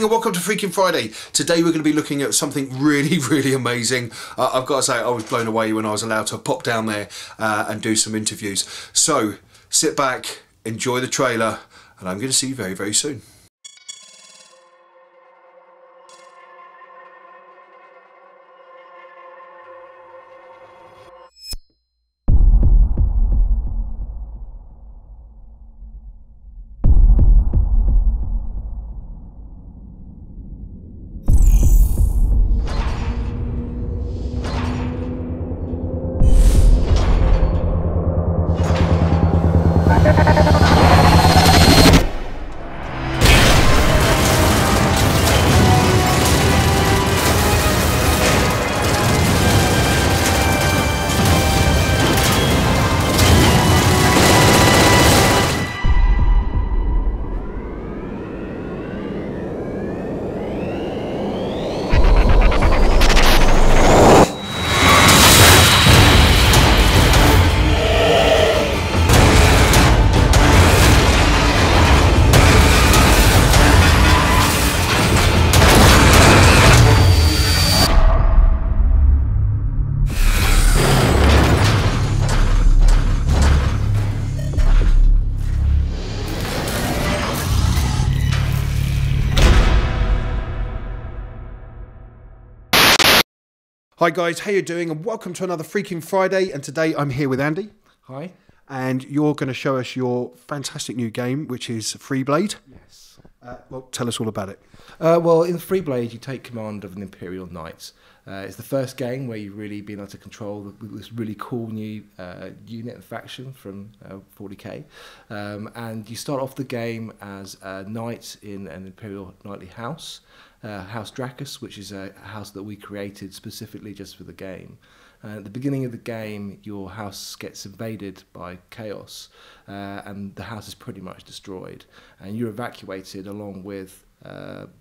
and welcome to Freakin Friday. Today we're going to be looking at something really, really amazing. I've got to say, I was blown away when I was allowed to pop down there and do some interviews. So, sit back, enjoy the trailer, and I'm going to see you very, very soon. Hi guys, how you doing? And welcome to another Freakin Friday. And today I'm here with Andy. Hi. And you're going to show us your fantastic new game, which is Freeblade. Yes. Well, tell us all about it. Well, in Freeblade, you take command of an Imperial Knight. It's the first game where you've really been able to control this really cool new unit and faction from 40k. And you start off the game as a knight in an Imperial Knightly house. House Dracus, which is a house that we created specifically just for the game. At the beginning of the game, your house gets invaded by chaos, and the house is pretty much destroyed. And you're evacuated along with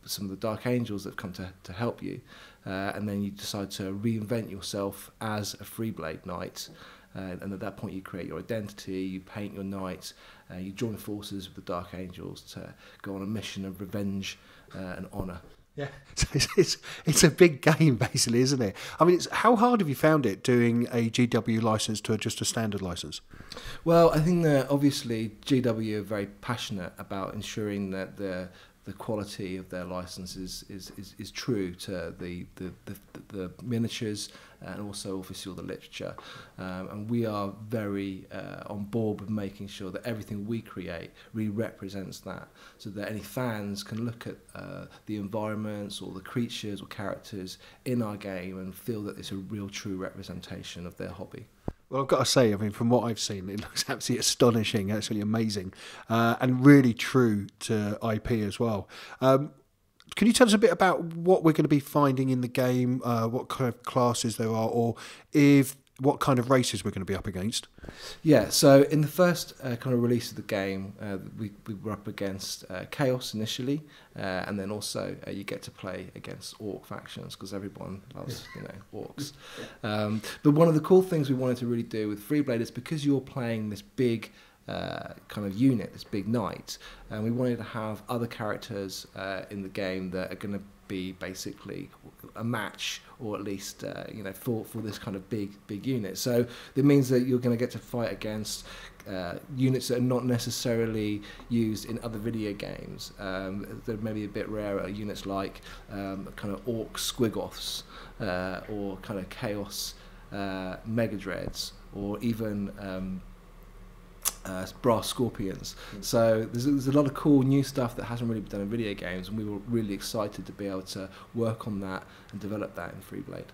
some of the Dark Angels that have come to help you. And then you decide to reinvent yourself as a Freeblade Knight. And at that point, you create your identity, you paint your knight, you join forces with the Dark Angels to go on a mission of revenge and honour. Yeah, it's a big game, basically, isn't it? I mean, how hard have you found it doing a GW license to just a standard license? Well, I think that obviously GW are very passionate about ensuring that the quality of their licenses is true to the miniatures and also obviously all the literature, and we are very on board with making sure that everything we create really represents that, so that any fans can look at the environments or the creatures or characters in our game and feel that it's a real true representation of their hobby. Well, I've got to say, I mean, from what I've seen, it looks absolutely astonishing, absolutely amazing, and really true to IP as well. Can you tell us a bit about what we're going to be finding in the game, what kind of classes there are, or what kind of races we're going to be up against? Yeah, so in the first kind of release of the game, we were up against Chaos initially, and then also you get to play against Orc factions, because everyone loves, orcs. But one of the cool things we wanted to really do with Freeblade is because you're playing this big kind of unit, this big knight, and we wanted to have other characters in the game that are going to be basically a match, or at least for this kind of big unit. So it means that you're going to get to fight against units that are not necessarily used in other video games. They're maybe a bit rarer, units like kind of Orc Squigoths, or kind of Chaos Megadreads, or even Brass Scorpions. So there's a lot of cool new stuff that hasn't really been done in video games, and we were really excited to be able to work on that and develop that in Freeblade.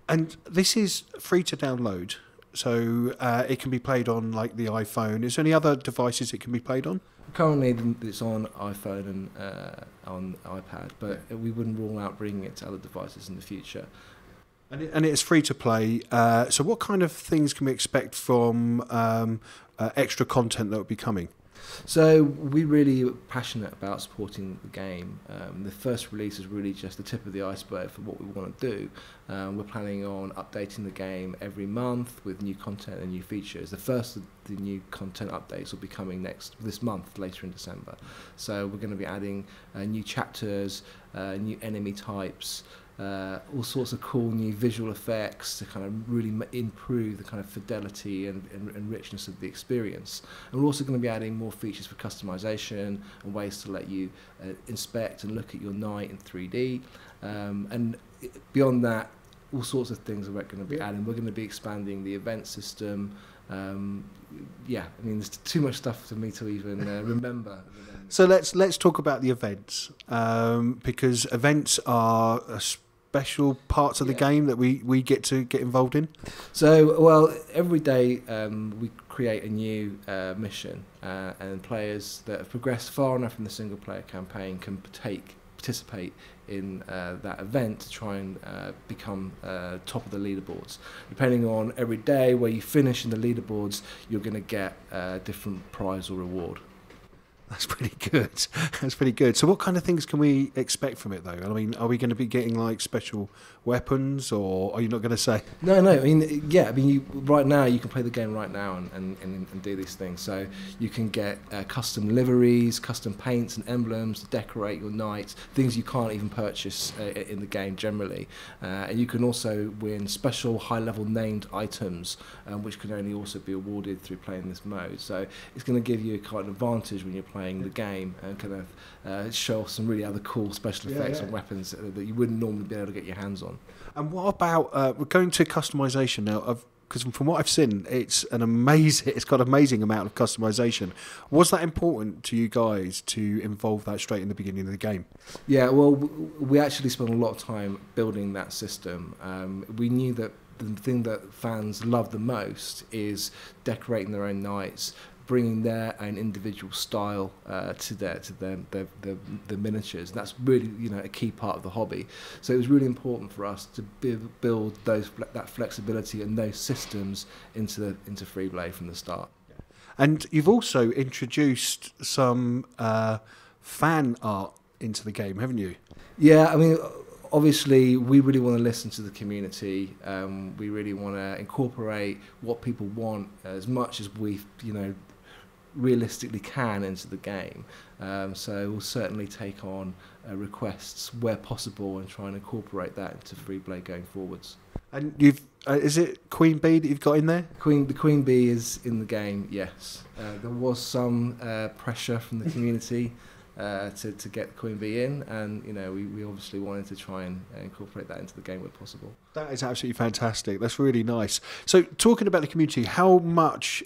And this is free to download, so it can be played on like the iPhone. Is there any other devices it can be played on? Currently it's on iPhone and on iPad, but we wouldn't rule out bringing it to other devices in the future. And it's free to play. So what kind of things can we expect from extra content that will be coming? So we're really passionate about supporting the game. The first release is really just the tip of the iceberg for what we want to do. We're planning on updating the game every month with new content and new features. The first of the new content updates will be coming this month, later in December. So we're going to be adding new chapters, new enemy types, all sorts of cool new visual effects to kind of really improve the kind of fidelity and richness of the experience. And we're also going to be adding more features for customization and ways to let you inspect and look at your knight in 3D. And beyond that, all sorts of things we're going to be adding. We're going to be expanding the event system. Yeah, I mean, there's too much stuff for me to even remember. So let's talk about the events, because events are special parts of the game that we get to get involved in. So, well, every day we create a new mission, and players that have progressed far enough in the single player campaign can participate in that event to try and become top of the leaderboards. Depending on every day where you finish in the leaderboards, you're going to get a different prize or reward. That's pretty good. That's pretty good. So what kind of things can we expect from it, though? I mean, are we going to be getting, like, special weapons, or are you not going to say? No. I mean, yeah. I mean, right now you can play the game right now and do these things. So you can get custom liveries, custom paints and emblems to decorate your knights, things you can't even purchase in the game generally. And you can also win special high-level named items, which can only also be awarded through playing this mode. So it's going to give you a kind of advantage when you're playing the game and kind of show off some really other cool special effects and weapons that you wouldn't normally be able to get your hands on. And what about we're going to customization now? Because from what I've seen, it's got an amazing amount of customization. Was that important to you guys to involve that straight in the beginning of the game? Yeah, well, we actually spent a lot of time building that system. We knew that the thing that fans love the most is decorating their own knights, bringing their own individual style to the miniatures. That's really, a key part of the hobby. So it was really important for us to build that flexibility and those systems into Freeblade from the start. And you've also introduced some fan art into the game, haven't you? Yeah, I mean, obviously, we really want to listen to the community. We really want to incorporate what people want as much as we, realistically can into the game. So we'll certainly take on requests where possible and try and incorporate that into Freeblade going forwards. And you've is it Queen Bee that you've got in there? The Queen Bee is in the game, yes. There was some pressure from the community to get Queen Bee in, and we obviously wanted to try and incorporate that into the game where possible. That is absolutely fantastic. That's really nice. So talking about the community, how much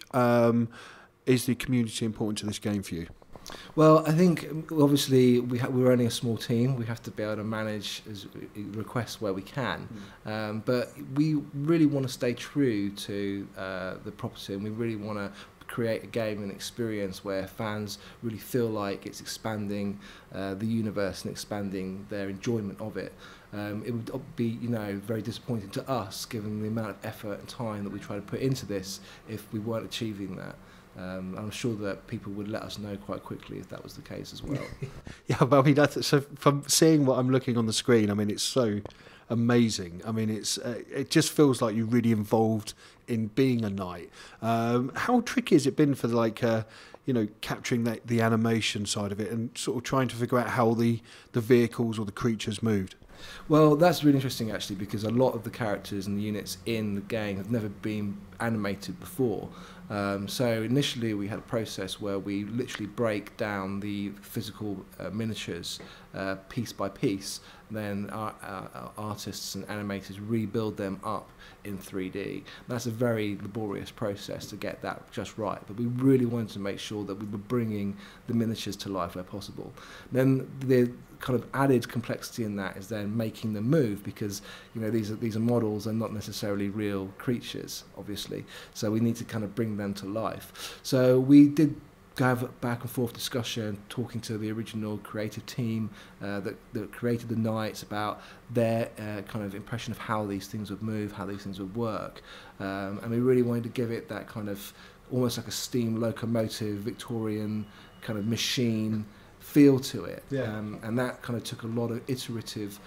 is the community important to this game for you? Well, I think obviously we're only a small team. We have to be able to manage requests where we can, but we really want to stay true to the property, and we really want to create a game and experience where fans really feel like it's expanding the universe and expanding their enjoyment of it. It would be, very disappointing to us, given the amount of effort and time that we try to put into this, if we weren't achieving that. I'm sure that people would let us know quite quickly if that was the case as well. Yeah, but I mean, so from seeing what I'm looking on the screen, I mean, it's so amazing. I mean, it just feels like you're really involved in being a knight. How tricky has it been for capturing the animation side of it and sort of trying to figure out how the vehicles or the creatures moved? Well, that's really interesting actually, because a lot of the characters and the units in the game have never been animated before. So initially we had a process where we literally break down the physical miniatures piece by piece. Then our artists and animators rebuild them up in 3D. That's a very laborious process to get that just right, but we really wanted to make sure that we were bringing the miniatures to life where possible. Then the kind of added complexity in that is then making them move, because these are models and not necessarily real creatures, obviously. So we need to kind of bring them to life. So we did have a back and forth discussion, talking to the original creative team that created the knights about their kind of impression of how these things would move, how these things would work, and we really wanted to give it that kind of almost like a steam locomotive, Victorian kind of machine feel to it. And that kind of took a lot of iterative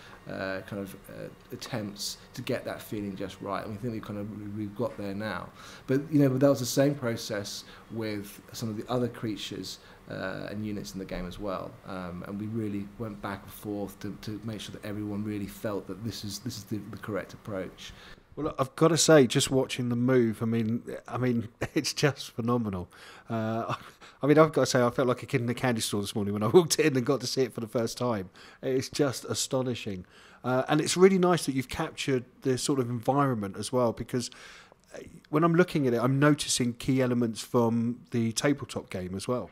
attempts to get that feeling just right, and we think we've got there now. But but that was the same process with some of the other creatures and units in the game as well, and we really went back and forth to make sure that everyone really felt that this is the correct approach. Well, I've got to say, just watching the move, I mean, it's just phenomenal. I've got to say, I felt like a kid in a candy store this morning when I walked in and got to see it for the first time. It's just astonishing. And it's really nice that you've captured the sort of environment as well, because when I'm looking at it, I'm noticing key elements from the tabletop game as well.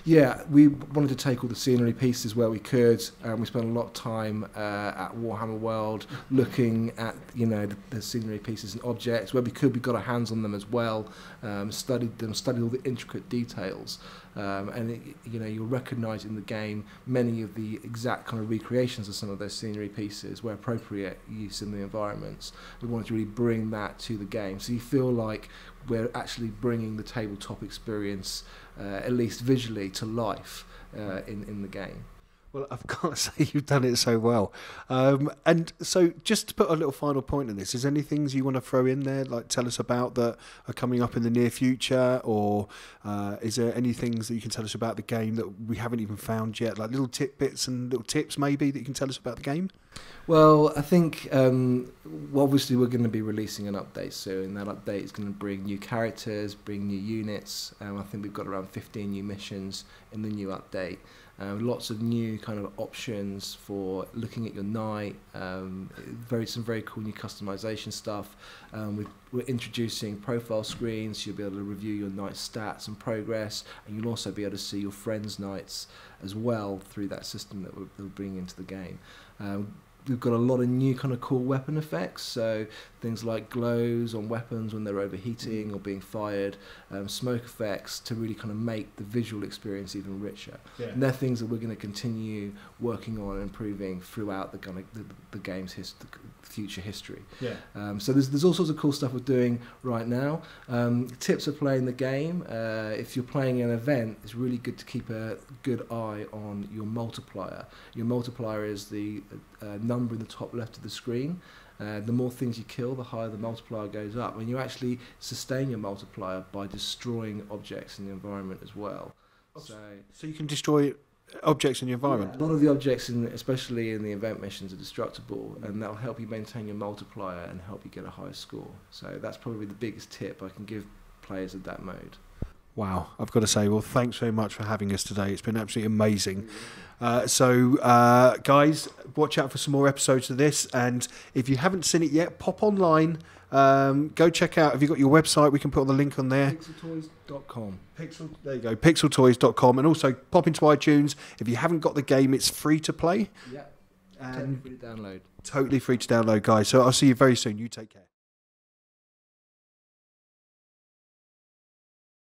Yeah, we wanted to take all the scenery pieces where we could. We spent a lot of time at Warhammer World looking at the scenery pieces and objects where we could. We got our hands on them as well, studied all the intricate details, and you'll recognise in the game many of the exact kind of recreations of some of those scenery pieces where appropriate use in the environments. We wanted to really bring that to the game, so you feel like we're actually bringing the tabletop experience, at least visually, to life in the game. Well, I've got to say, you've done it so well. And so just to put a little final point on this, is there any things you want to throw in there, like tell us about that are coming up in the near future, or is there any things that you can tell us about the game that we haven't even found yet, like little tidbits and little tips maybe that you can tell us about the game? Well, I think obviously we're going to be releasing an update soon. That update is going to bring new characters, bring new units. I think we've got around 15 new missions in the new update. Lots of new kind of options for looking at your night. Some very cool new customization stuff. We're introducing profile screens, so you'll be able to review your night stats and progress, and you'll also be able to see your friends' nights as well through that system that we're bringing into the game. We've got a lot of new kind of cool weapon effects, so things like glows on weapons when they're overheating or being fired, smoke effects to really kind of make the visual experience even richer. And they're things that we're going to continue working on and improving throughout the game's future history. So there's all sorts of cool stuff we're doing right now. Tips for playing the game: if you're playing an event, it's really good to keep a good eye on your multiplier. Your multiplier is the number in the top left of the screen. The more things you kill, the higher the multiplier goes up, and you actually sustain your multiplier by destroying objects in the environment as well. So you can destroy objects in your environment? A lot of the objects, especially in the event missions, are destructible, and that'll help you maintain your multiplier and help you get a higher score. So that's probably the biggest tip I can give players of that mode. Wow, I've got to say, well, thanks very much for having us today. It's been absolutely amazing. Guys, watch out for some more episodes of this. And if you haven't seen it yet, pop online. Go check out. Have you got your website? We can put the link on there. Pixeltoys.com. There you go, pixeltoys.com. And also pop into iTunes. If you haven't got the game, it's free to play. Yeah, totally free to download. Totally free to download, guys. So I'll see you very soon. You take care.